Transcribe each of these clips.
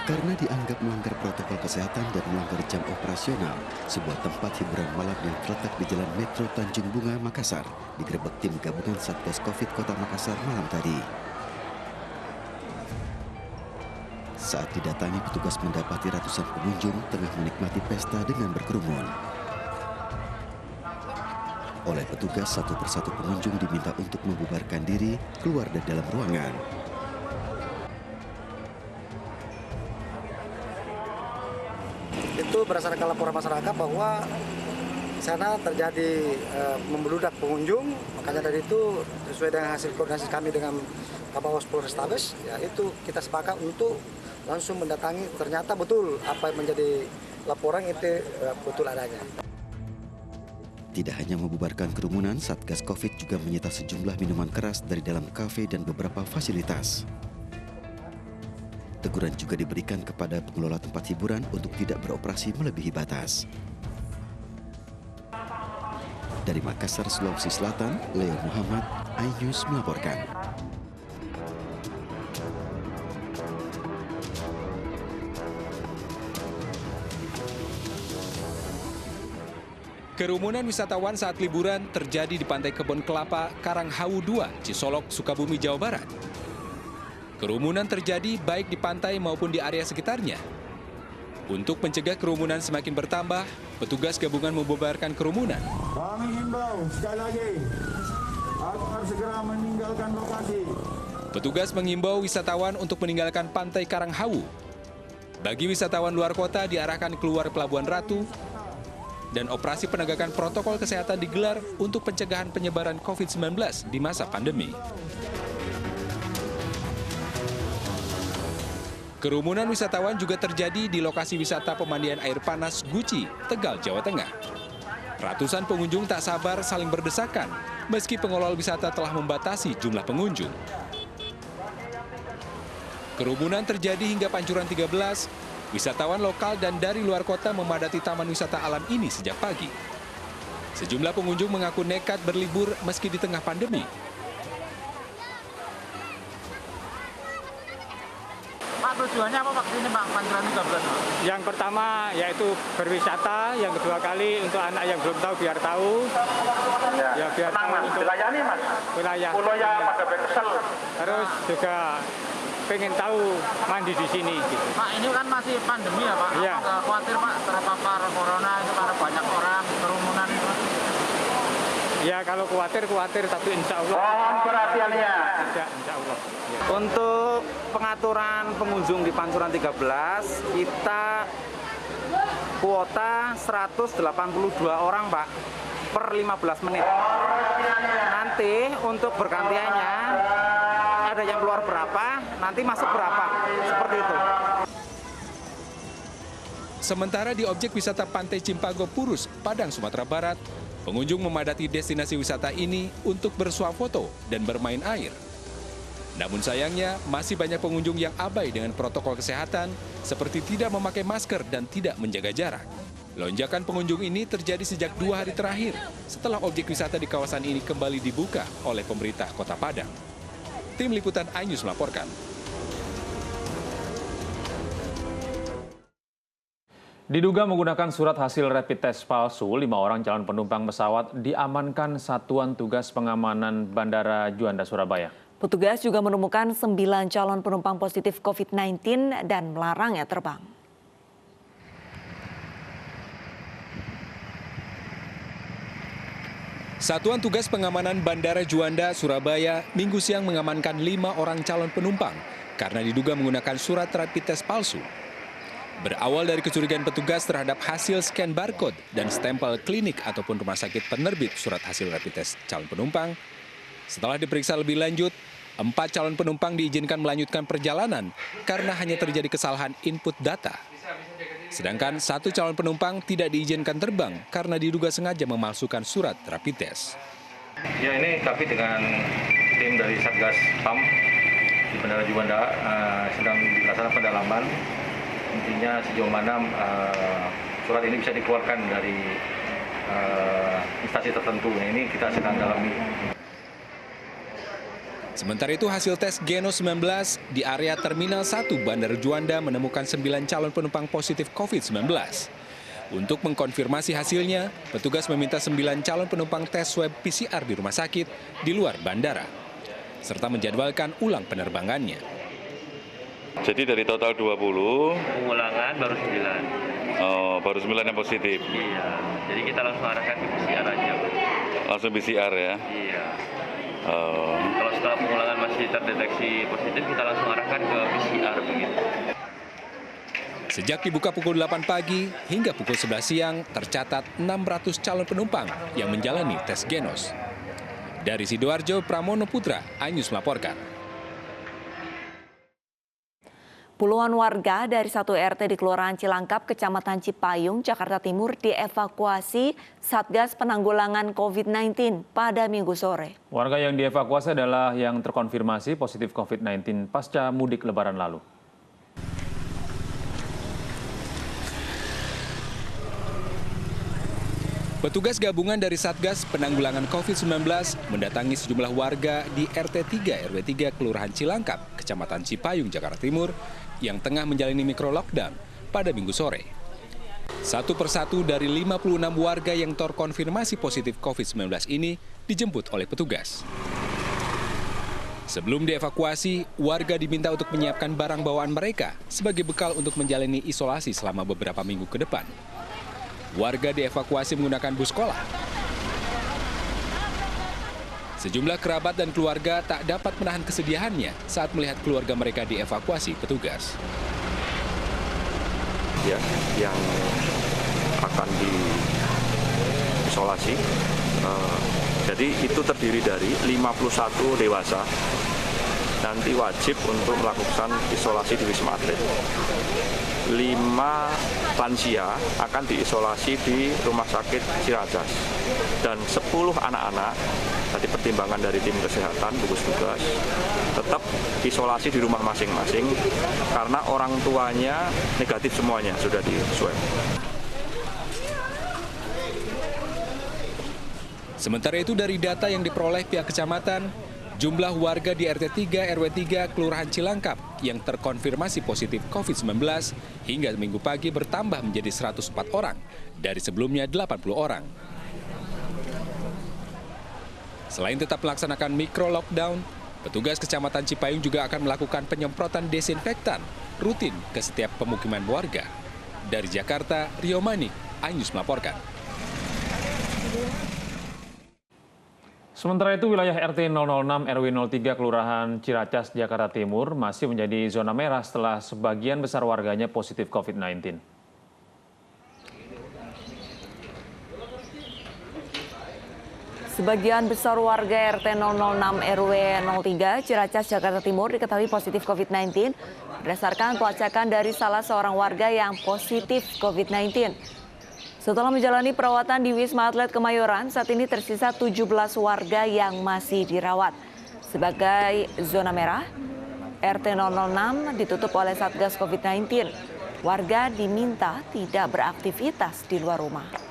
Karena dianggap melanggar protokol kesehatan dan melanggar jam operasional, sebuah tempat hiburan malam yang terletak di Jalan Metro Tanjung Bunga, Makassar, digerebek tim gabungan Satgas Covid Kota Makassar malam tadi. Saat didatangi, petugas mendapati ratusan pengunjung tengah menikmati pesta dengan berkerumun. Oleh petugas, satu persatu pengunjung diminta untuk membubarkan diri keluar dari dalam ruangan. Itu berdasarkan laporan masyarakat bahwa di sana terjadi membludak pengunjung, makanya dari itu sesuai dengan hasil koordinasi kami dengan Kapolres Polrestabes, ya itu kita sepakat untuk langsung mendatangi. Ternyata betul apa yang menjadi laporan itu betul adanya. Tidak hanya membubarkan kerumunan, Satgas Covid juga menyita sejumlah minuman keras dari dalam kafe dan beberapa fasilitas. Teguran juga diberikan kepada pengelola tempat hiburan untuk tidak beroperasi melebihi batas. Dari Makassar, Sulawesi Selatan, Leo Muhammad, iNews melaporkan. Kerumunan wisatawan saat liburan terjadi di Pantai Kebon Kelapa, Karanghawu 2, Cisolok, Sukabumi, Jawa Barat. Kerumunan terjadi baik di pantai maupun di area sekitarnya. Untuk mencegah kerumunan semakin bertambah, petugas gabungan membubarkan kerumunan. Kami himbau sekali lagi agar segera meninggalkan lokasi. Petugas mengimbau wisatawan untuk meninggalkan Pantai Karanghawu. Bagi wisatawan luar kota diarahkan keluar Pelabuhan Ratu, dan operasi penegakan protokol kesehatan digelar untuk pencegahan penyebaran COVID-19 di masa pandemi. Kerumunan wisatawan juga terjadi di lokasi wisata pemandian air panas Guci, Tegal, Jawa Tengah. Ratusan pengunjung tak sabar saling berdesakan, meski pengelola wisata telah membatasi jumlah pengunjung. Kerumunan terjadi hingga Pancuran 13, wisatawan lokal dan dari luar kota memadati taman wisata alam ini sejak pagi. Sejumlah pengunjung mengaku nekat berlibur meski di tengah pandemi. Pak, tujuannya apa Pak ini Pak, Pancuran 13? Yang pertama yaitu berwisata, yang kedua kali untuk anak yang belum tahu biar tahu. Ya biar tahu untuk wilayah nih Mas. Wilayah. Pulau yang pada kesel. Terus juga pengen tahu mandi di sini. Gitu. Pak, ini kan masih pandemi ya Pak. Iya. Apakah khawatir Pak terpapar corona itu karena banyak orang kerumunan itu? Ya kalau khawatir, tapi insya Allah. Mohon perhatiannya. Tidak, insya Allah. Ya. Untuk pengaturan pengunjung di Pancuran 13, kita kuota 182 orang Pak, per 15 menit. Nanti untuk bergantiannya, ada yang keluar berapa, nanti masuk berapa, seperti itu. Sementara di objek wisata Pantai Cimpago Purus, Padang, Sumatera Barat, pengunjung memadati destinasi wisata ini untuk bersuah foto dan bermain air. Namun sayangnya, masih banyak pengunjung yang abai dengan protokol kesehatan, seperti tidak memakai masker dan tidak menjaga jarak. Lonjakan pengunjung ini terjadi sejak 2 hari terakhir, setelah objek wisata di kawasan ini kembali dibuka oleh pemerintah Kota Padang. Tim Liputan iNews melaporkan. Diduga menggunakan surat hasil rapid test palsu, 5 orang calon penumpang pesawat diamankan Satuan Tugas Pengamanan Bandara Juanda, Surabaya. Petugas juga menemukan 9 calon penumpang positif COVID-19 dan melarangnya terbang. Satuan Tugas Pengamanan Bandara Juanda, Surabaya, Minggu siang mengamankan 5 orang calon penumpang karena diduga menggunakan surat rapid test palsu. Berawal dari kecurigaan petugas terhadap hasil scan barcode dan stempel klinik ataupun rumah sakit penerbit surat hasil rapid test calon penumpang, setelah diperiksa lebih lanjut, 4 calon penumpang diizinkan melanjutkan perjalanan karena hanya terjadi kesalahan input data. Sedangkan 1 calon penumpang tidak diizinkan terbang karena diduga sengaja memalsukan surat rapid test. Ya, ini kami dengan tim dari Satgas PAM di Bandara Juanda sedang dilaksanakan pendalaman. Intinya sejauh mana surat ini bisa dikeluarkan dari instansi tertentu. Nah, ini kita sedang dalami. Sementara itu hasil tes Genos 19 di area Terminal 1 Bandara Juanda menemukan 9 calon penumpang positif COVID-19. Untuk mengkonfirmasi hasilnya, petugas meminta 9 calon penumpang tes swab PCR di rumah sakit di luar bandara, serta menjadwalkan ulang penerbangannya. Jadi dari total 20, pengulangan baru 9. Oh, baru 9 yang positif? Iya, jadi kita langsung arahkan ke PCR aja. Langsung PCR ya? Iya. Kalau setelah pengulangan masih terdeteksi positif, kita langsung arahkan ke PCR begitu. Sejak dibuka pukul 8 pagi hingga pukul 11 siang, tercatat 600 calon penumpang yang menjalani tes Genos. Dari Sidoarjo, Pramono Putra, iNews melaporkan. Puluhan warga dari satu RT di Kelurahan Cilangkap, Kecamatan Cipayung, Jakarta Timur dievakuasi Satgas Penanggulangan COVID-19 pada Minggu sore. Warga yang dievakuasi adalah yang terkonfirmasi positif COVID-19 pasca mudik Lebaran lalu. Petugas gabungan dari Satgas Penanggulangan COVID-19 mendatangi sejumlah warga di RT 3 RW 3 Kelurahan Cilangkap, Kecamatan Cipayung, Jakarta Timur, yang tengah menjalani mikro-lockdown pada Minggu sore. Satu persatu dari 56 warga yang terkonfirmasi positif COVID-19 ini dijemput oleh petugas. Sebelum dievakuasi, warga diminta untuk menyiapkan barang bawaan mereka sebagai bekal untuk menjalani isolasi selama beberapa minggu ke depan. Warga dievakuasi menggunakan bus sekolah. Sejumlah kerabat dan keluarga tak dapat menahan kesedihannya saat melihat keluarga mereka dievakuasi petugas. Ya, yang akan diisolasi. Jadi itu terdiri dari 51 dewasa. Nanti wajib untuk melakukan isolasi di Wisma Atlet. 5 lansia akan diisolasi di Rumah Sakit Ciracas. Dan 10 anak-anak, tadi pertimbangan dari tim kesehatan, gugus tugas, tetap isolasi di rumah masing-masing karena orang tuanya negatif semuanya, sudah di swab. Sementara itu dari data yang diperoleh pihak kecamatan, jumlah warga di RT 3 RW 3 Kelurahan Cilangkap yang terkonfirmasi positif COVID-19 hingga Minggu pagi bertambah menjadi 104 orang dari sebelumnya 80 orang. Selain tetap melaksanakan mikro-lockdown, petugas Kecamatan Cipayung juga akan melakukan penyemprotan desinfektan rutin ke setiap pemukiman warga. Dari Jakarta, Rio Manik, iNews melaporkan. Sementara itu, wilayah RT 006 RW 03 Kelurahan Ciracas, Jakarta Timur masih menjadi zona merah setelah sebagian besar warganya positif COVID-19. Sebagian besar warga RT 006 RW 03 Ciracas, Jakarta Timur diketahui positif COVID-19 berdasarkan pelacakan dari salah seorang warga yang positif COVID-19. Setelah menjalani perawatan di Wisma Atlet Kemayoran, saat ini tersisa 17 warga yang masih dirawat. Sebagai zona merah, RT 006 ditutup oleh Satgas COVID-19. Warga diminta tidak beraktivitas di luar rumah.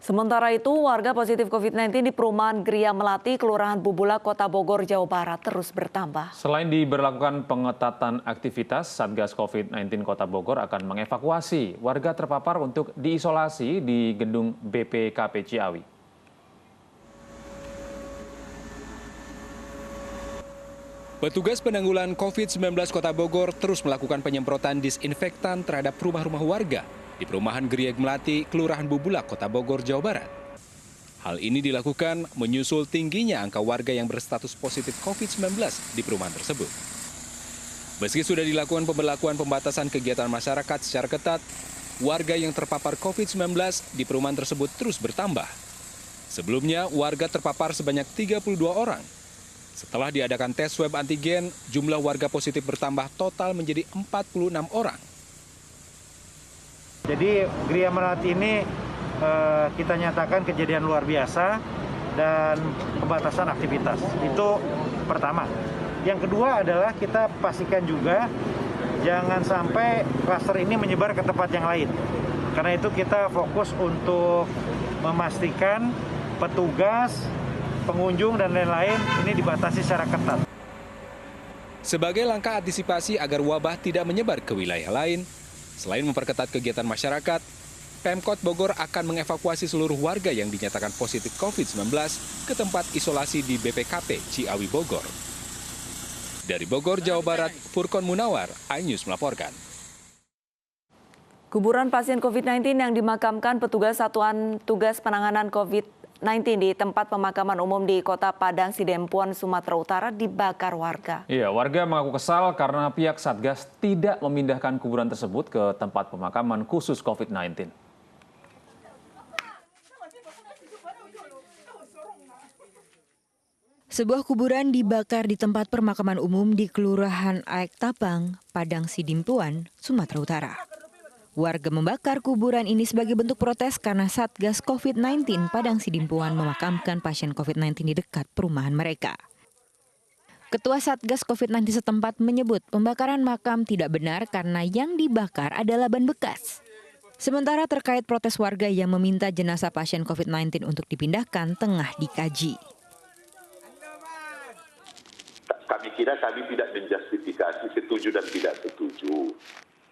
Sementara itu, warga positif COVID-19 di perumahan Gria Melati, Kelurahan Bubulak, Kota Bogor, Jawa Barat terus bertambah. Selain diberlakukan pengetatan aktivitas, Satgas COVID-19 Kota Bogor akan mengevakuasi warga terpapar untuk diisolasi di gedung BPKP Ciawi. Petugas penanggulangan COVID-19 Kota Bogor terus melakukan penyemprotan disinfektan terhadap rumah-rumah warga di perumahan Gria Melati, Kelurahan Bubulak, Kota Bogor, Jawa Barat. Hal ini dilakukan menyusul tingginya angka warga yang berstatus positif COVID-19 di perumahan tersebut. Meski sudah dilakukan pemberlakuan pembatasan kegiatan masyarakat secara ketat, warga yang terpapar COVID-19 di perumahan tersebut terus bertambah. Sebelumnya, warga terpapar sebanyak 32 orang. Setelah diadakan tes swab antigen, jumlah warga positif bertambah total menjadi 46 orang. Jadi Gria Melati ini kita nyatakan kejadian luar biasa dan pembatasan aktivitas. Itu pertama. Yang kedua adalah kita pastikan juga jangan sampai klaster ini menyebar ke tempat yang lain. Karena itu kita fokus untuk memastikan petugas, pengunjung, dan lain-lain ini dibatasi secara ketat. Sebagai langkah antisipasi agar wabah tidak menyebar ke wilayah lain, selain memperketat kegiatan masyarakat, Pemkot Bogor akan mengevakuasi seluruh warga yang dinyatakan positif COVID-19 ke tempat isolasi di BPKP Ciawi Bogor. Dari Bogor, Jawa Barat, Furkon Munawar, iNews melaporkan. Kuburan pasien COVID-19 yang dimakamkan petugas Satuan Tugas Penanganan COVID-19 di tempat pemakaman umum di Kota Padang Sidempuan, Sumatera Utara dibakar warga. Iya, warga mengaku kesal karena pihak Satgas tidak memindahkan kuburan tersebut ke tempat pemakaman khusus COVID-19. Sebuah kuburan dibakar di tempat pemakaman umum di Kelurahan Aek Tapang, Padang Sidimpuan, Sumatera Utara. Warga membakar kuburan ini sebagai bentuk protes karena Satgas COVID-19 Padang Sidimpuan memakamkan pasien COVID-19 di dekat perumahan mereka. Ketua Satgas COVID-19 setempat menyebut pembakaran makam tidak benar karena yang dibakar adalah ban bekas. Sementara terkait protes warga yang meminta jenazah pasien COVID-19 untuk dipindahkan tengah dikaji. Kami kira kami tidak menjustifikasi setuju dan tidak setuju.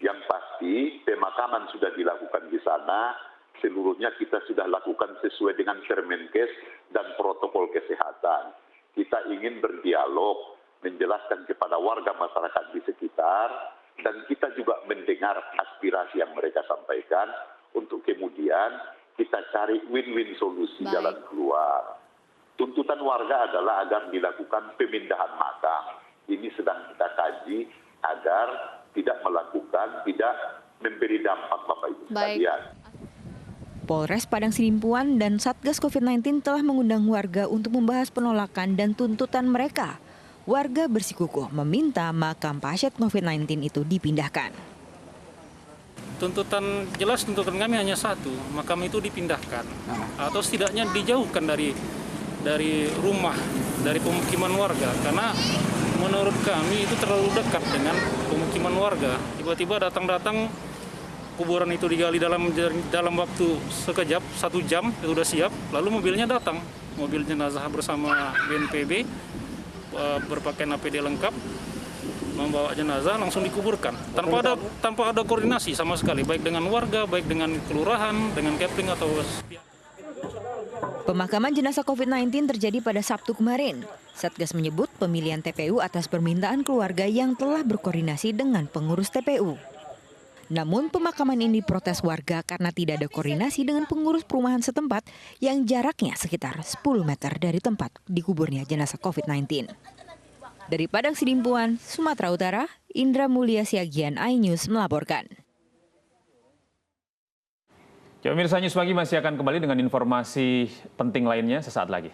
Yang pasti pemakaman sudah dilakukan di sana, seluruhnya kita sudah lakukan sesuai dengan Permenkes dan protokol kesehatan. Kita ingin berdialog, menjelaskan kepada warga masyarakat di sekitar, dan kita juga mendengar aspirasi yang mereka sampaikan untuk kemudian kita cari win-win solusi jalan keluar. Tuntutan warga adalah agar dilakukan pemindahan makam. Ini sedang kita kaji agar tidak melakukan, tidak memberi dampak Bapak Ibu sekalian. Polres Padang Sidimpuan dan Satgas COVID-19 telah mengundang warga untuk membahas penolakan dan tuntutan mereka. Warga bersikukuh meminta makam pasien COVID-19 itu dipindahkan. Tuntutan kami hanya satu, makam itu dipindahkan atau setidaknya dijauhkan dari rumah, dari pemukiman warga, karena menurut kami itu terlalu dekat dengan pemukiman warga. Tiba-tiba datang kuburan itu digali dalam waktu sekejap, 1 jam sudah siap, lalu mobilnya datang, mobil jenazah bersama BNPB berpakaian APD lengkap, membawa jenazah langsung dikuburkan tanpa ada koordinasi sama sekali, baik dengan warga, baik dengan kelurahan, dengan Kepling atau Pemakaman jenazah COVID-19 terjadi pada Sabtu kemarin. Satgas menyebut pemilihan TPU atas permintaan keluarga yang telah berkoordinasi dengan pengurus TPU. Namun pemakaman ini diprotes warga karena tidak ada koordinasi dengan pengurus perumahan setempat yang jaraknya sekitar 10 meter dari tempat dikuburnya jenazah COVID-19. Dari Padang Sidimpuan, Sumatera Utara, Indra Mulia Siagian, iNews melaporkan. Pemirsa News Pagi masih akan kembali dengan informasi penting lainnya sesaat lagi.